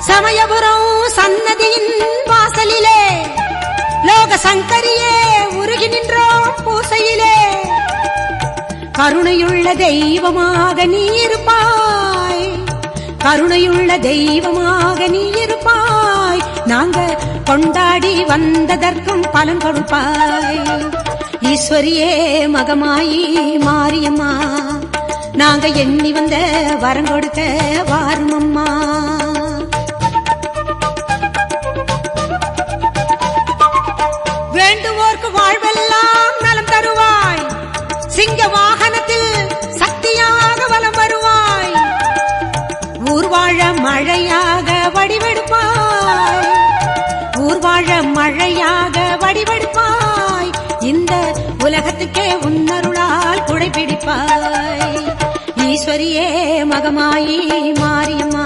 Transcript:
சமயபுரம் சன்னதியின் வாசலிலே லோக சங்கரியே உருகி நின்றோம் பூசையிலே. கருணையுள்ள தெய்வமாக நீ இருப்பாய், கருணையுள்ள தெய்வமாக நீ இருப்பாய். நாங்க கொண்டாடி வந்ததற்கும் பலன் கொடுப்பாய். ஈஸ்வரியே மகமாயி மாரியம்மா, நாங்க எண்ணி வந்த வரம் கொடுக்க வாரும் அம்மா. வேண்டுவோர்க்கு வாழ்வெல்லாம் நலம் தருவாய், சிங்க வாகனத்தில் சக்தியாக வலம் வருவாய். ஊர்வாழ மழையாக வடிவெடுப்பாய், ஊர்வாழ மழையாக வடிவெடுப்பாய். இந்த உலகத்துக்கே உன்னருளால் குடைபிடிப்பாய். ஈஸ்வரியே மகமாயி மாரியம்மா.